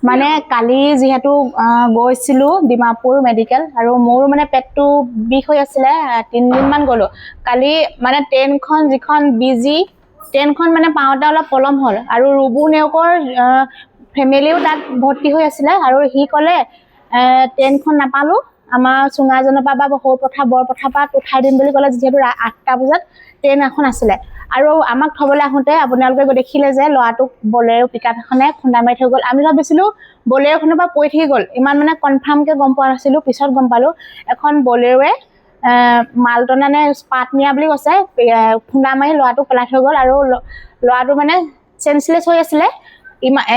মানে কালি যিহেতু গৈছিলোঁ ডিমাপুৰ মেডিকেল আৰু মোৰ মানে পেটটো বিষ হৈ আছিলে 3 দিনমান গ'লোঁ কালি মানে ট্ৰেইনখন যিখন বিজি ট্ৰেইনখন মানে পাওঁতে অলপ পলম হ'ল আৰু ৰুবু নেওকৰ ফেমিলিও তাত ভৰ্তি হৈ আছিলে আৰু সি ক'লে ট্ৰেইনখন নাপালোঁ আমাৰ চুঙাজনৰ পৰা বা সৌপথা বৰপথাৰ পৰা উঠাই দিম বুলি ক'লে যিহেতু 8টা বজাত ট্ৰেইন এখন আছিলে আৰু আমাক থবলৈ আহোঁতে আপোনালোকে দেখিলে যে ল'ৰাটোক বলেৰো পিকআপ এখনে খুন্দা মাৰি থৈ গ'ল আমি ভাবিছিলোঁ বলেৰোখনৰ পৰা পৰি থাকি গ'ল ইমান মানে কনফাৰ্মকৈ গম পোৱা নাছিলোঁ পিছত গম পালোঁ এখন বলেৰোৱে মালটনা নে পাত নিয়া বুলি কৈছে খুন্দা মাৰি ল'ৰাটোক পেলাই থৈ গ'ল আৰু ল'ৰাটো মানে চেঞ্চলেছ হৈ আছিলে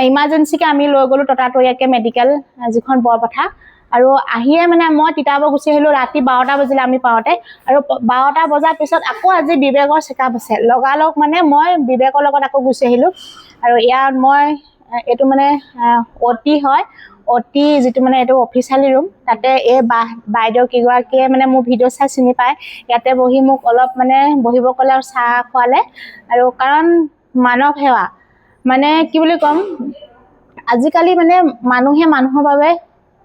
ইমাৰ্জেঞ্চিকৈ আমি লৈ গ'লোঁ ততাতৈয়াকৈ মেডিকেল যিখন বৰপথা আৰু আহিয়ে মানে মই তিতাবৰ গুচি আহিলোঁ ৰাতি 12টা বাজিলে আমি পাওঁতে আৰু 12টা বজাৰ পিছত আকৌ আজি বিবেকৰ চেকআপ আছে লগালগ মানে মই বিবেকৰ লগত আকৌ গুচি আহিলোঁ আৰু ইয়াত মই এইটো মানে অতি হয় অতি যিটো মানে এইটো অফিচিয়েলি ৰুম তাতে এই বাইদেউ কেইগৰাকীয়ে মানে মোৰ ভিডিঅ' চাই চিনি পায় ইয়াতে বহি মোক অলপ মানে বহিব ক'লে আৰু চাহ খোৱালে আৰু কাৰণ মানৱ সেৱা মানে কি বুলি ক'ম আজিকালি মানে মানুহে মানুহৰ বাবে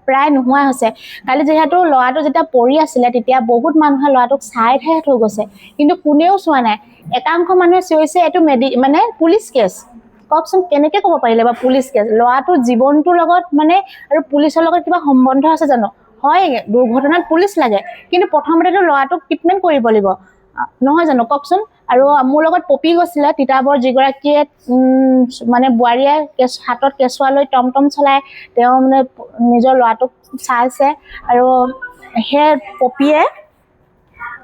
প্ৰায় নোহোৱা হৈছে কালি যিহেতু ল'ৰাটো যেতিয়া পৰি আছিলে তেতিয়া বহুত মানুহে ল'ৰাটোক চাই থৈ গৈছে কিন্তু কোনেও চোৱা নাই একাংশ মানুহে চিঞৰিছে এইটো মানে পুলিচ কেছ কওকচোন কেনেকৈ ক'ব পাৰিলে বা পুলিচ কেছ ল'ৰাটোৰ জীৱনটোৰ লগত মানে আৰু পুলিচৰ লগত কিবা সম্বন্ধ আছে জানো হয় দুৰ্ঘটনাত পুলিচ লাগে কিন্তু প্ৰথমতেতো ল'ৰাটোক ট্ৰিটমেণ্ট কৰিব লাগিব নহয় জানো কওকচোন আৰু মোৰ লগত পপি গৈছিলে তিতাবৰ যিগৰাকীয়ে মানে বোৱাৰীয়ে হাতত কেঁচুৱা লৈ টমটম চলাই তেওঁ মানে নিজৰ ল'ৰাটোক চাইছে আৰু সেই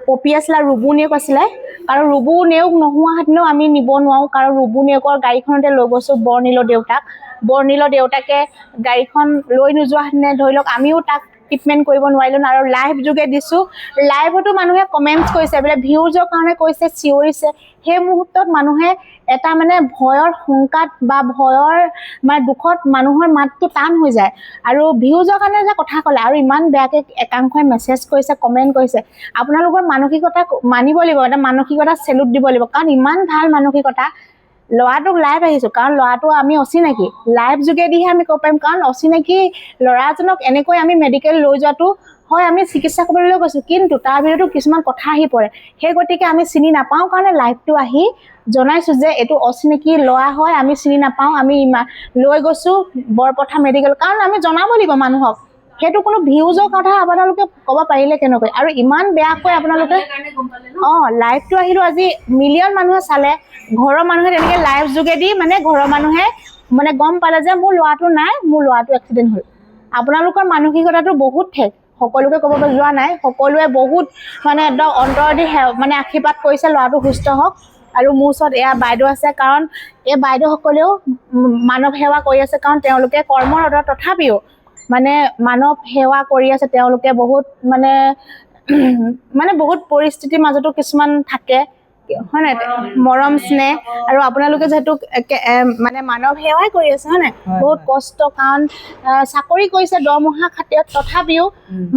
পপি আছিলে ৰুবু নেওক আছিলে কাৰণ ৰুবু নেওক নোহোৱাহেঁতেনো আমি নিব নোৱাৰোঁ কাৰণ ৰুবু নেওকৰ গাড়ীখনতে লৈ গৈছোঁ বৰ্ণিলৰ দেউতাকে গাড়ীখন লৈ নোযোৱাহেঁতেনে ধৰি লওক আমিও তাক ট্ৰিটমেণ্ট কৰিব নোৱাৰিলোঁ আৰু লাইভ যোগে দিছোঁ লাইভতো মানুহে কমেণ্টছ কৰিছে বোলে ভিউজৰ কাৰণে কৈছে চিঞৰিছে সেই মুহূৰ্তত মানুহে এটা মানে ভয়ৰ শংকাত বা ভয়ৰ মানে দুখত মানুহৰ মাতটো টান হৈ যায় আৰু ভিউজৰ কাৰণে যে কথা ক'লে আৰু ইমান বেয়াকৈ একাংশই মেছেজ কৰিছে কমেণ্ট কৰিছে আপোনালোকৰ মানসিকতা মানিব লাগিব এটা মানসিকতা চেলুট দিব লাগিব কাৰণ ইমান ভাল মানসিকতা ল'ৰাটোক লাইভ আহিছোঁ কাৰণ ল'ৰাটো আমি অচিনাকি লাইভ যোগেদিহে আমি ক'ব পাৰিম কাৰণ অচিনাকি ল'ৰাজনক এনেকৈ আমি মেডিকেল লৈ যোৱাটো হয় আমি চিকিৎসা কৰিবলৈ গৈছোঁ কিন্তু তাৰ ভিতৰতো কিছুমান কথা আহি পৰে সেই গতিকে আমি চিনি নাপাওঁ কাৰণে লাইভটো আহি জনাইছোঁ যে এইটো অচিনাকি ল'ৰা হয় আমি চিনি নাপাওঁ আমি লৈ গৈছোঁ বৰপথা মেডিকেল কাৰণ আমি জনাব লাগিব মানুহক সেইটো কোনো ভিউজৰ কথা আপোনালোকে ক'ব পাৰিলে কেনেকৈ আৰু ইমান বেয়াকৈ আপোনালোকে লাইভটো আহিলোঁ আজি মিলিয়ন মানুহে চালে ঘৰৰ মানুহে তেনেকৈ লাইভ যোগেদি মানে ঘৰৰ মানুহে মানে গম পালে যে মোৰ ল'ৰাটো নাই মোৰ ল'ৰাটো এক্সিডেণ্ট হ'ল আপোনালোকৰ মানসিকতাটো বহুত ঠেক সকলোকে ক'ব যোৱা নাই সকলোৱে বহুত মানে একদম অন্তৰেদি মানে আশীৰ্বাদ কৰিছে ল'ৰাটো সুস্থ হওক আৰু মোৰ ওচৰত এয়া বাইদেউ আছে কাৰণ এই বাইদেউসকলেও মানৱ সেৱা কৰি আছে কাৰণ তেওঁলোকে কৰ্মৰত তথাপিও মানে মানৱ সেৱা কৰি আছে তেওঁলোকে বহুত মানে বহুত পৰিস্থিতিৰ মাজতো কিছুমান থাকে হয় নাই মৰম স্নেহ আৰু আপোনালোকে যিহেতু মানে মানৱ সেৱাই কৰি আছে হয় নাই বহুত কষ্ট কাৰণ চাকৰি কৰিছে দৰমহা খাতিৰত তথাপিও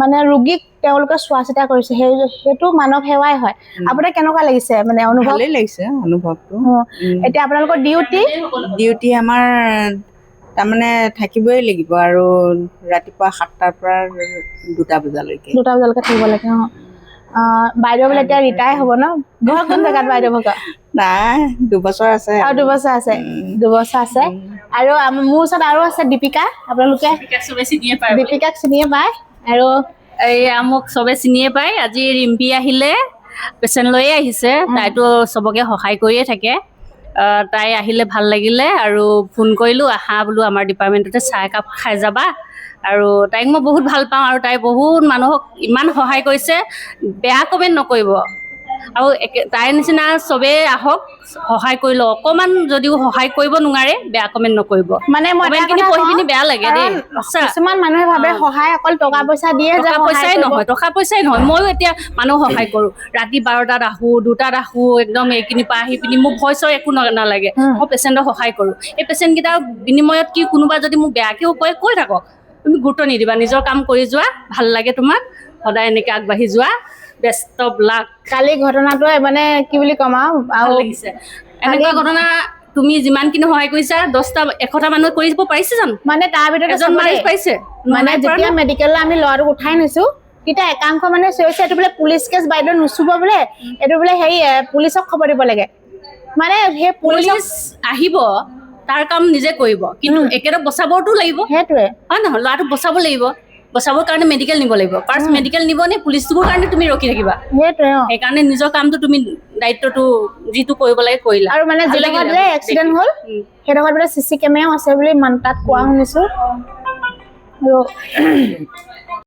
মানে ৰোগীক তেওঁলোকে চোৱা চিতা কৰিছে সেইটো মানৱ সেৱাই হয় আপোনাৰ কেনেকুৱা লাগিছে মানে অনুভৱ ভালেই লাগিছে অনুভৱটো এতিয়া আপোনালোকৰ ডিউটি আমাৰ তাৰমানে থাকিবই লাগিব আৰু ৰাতিপুৱা 7টাৰ পৰা 2টা বজালৈকে থাকিব লাগে বাইদেউ বোলে এতিয়া ৰিটায়াৰ হ'ব ন ঘৰ কোন জেগাত বাইদেউ ভগা নাই 2 বছৰ আছে আৰু 2 বছৰ আছে আৰু মোৰ ওচৰত আৰু আছে দীপিকা আপোনালোকে দীপিকাক চিনিয়ে পায় আৰু মোক চবে চিনিয়ে পায় আজি ৰিম্পি আহিলে পেচেণ্ট লৈয়ে আহিছে তাইতো চবকে সহায় কৰিয়ে থাকে তাই আহিলে ভাল লাগিলে আৰু ফোন কৰিলোঁ আহা বোলো আমাৰ ডিপাৰ্টমেণ্টতে চাহ একাপ খাই যাবা আৰু তাইক মই বহুত ভাল পাওঁ আৰু তাই বহুত মানুহক ইমান সহায় কৰিছে বেয়া কমেণ্ট নকৰিব আৰু তাইৰ নিচিনা চবেই আহক সহায় কৰি লওক অকণমান যদিও সহায় কৰিব নোৱাৰে বেয়া কমেণ্ট নকৰিব মানে মই কমেণ্টখিনি পঢ়ি পিনি বেয়া লাগে দেই কিছুমান মানুহে ভাবে সহায় অকল টকা পইচা দিয়ে টকা পইচাই নহয় ময়ো এতিয়া মানুহক সহায় কৰোঁ ৰাতি 12টাত আহোঁ 2টাত আহোঁ একদম এইখিনিৰ পৰা আহি পিনি মোক ভয় একো নালাগে মই পেচেণ্টক সহায় কৰোঁ এই পেচেণ্টকেইটাৰ বিনিময়ত কি কোনোবা যদি মোক বেয়াকৈও কৈ থাকক তুমি গুৰুত্ব নিদিবা নিজৰ কাম কৰি যোৱা ভাল লাগে তোমাক সদায় এনেকৈ আগবাঢ়ি যোৱা বেষ্ট অফ লাক কালি ঘটনাটোৱে মানে কি বুলি ক'ম আৰু লাগিছে এনেকুৱা ঘটনা তুমি যিমানখিনি সহায় কৰিছা 10টা 100টা মানুহ কৰিব পাৰিছে জানো মানে তাৰ ভিতৰতে এজন চবৰে- মানুহ পাৰিছে মানে যেতিয়া মেডিকেললৈ আমি ল'ৰাটোক উঠাই নিছো তেতিয়া একাংশ মানে চিঞৰিছে এইটো বোলে পুলিচ কেছ বাইদেউ নুচুব বোলে এইটো বোলে হেৰি পুলিচক খবৰ দিব লাগে মানে সেই পুলিচক পুলিচ আহিব তাৰ কাম নিজে কৰিব কিন্তু একেটা বচাবতো লাগিব সেইটোৱে হয় নহয় ল'ৰাটোক বচাব লাগিব বচাবৰ কাৰণে মেডিকেল নিব লাগিব ফাৰ্ষ্ট মেডিকেল নিব নে পুলিচটোৰ কাৰণে তুমি ৰখি থাকিবা সেইটোৱে সেইকাৰণে নিজৰ কামটো তুমি দায়িত্বটো যিটো কৰিব লাগে কৰিলা আৰু মানে ভাল যিডোখৰত লাগিলে যে এক্সিডেণ্ট হ'ল সেইডোখৰত বোলে চিচি কেমেৰাও আছে বুলি তাত কোৱা শুনিছো আৰু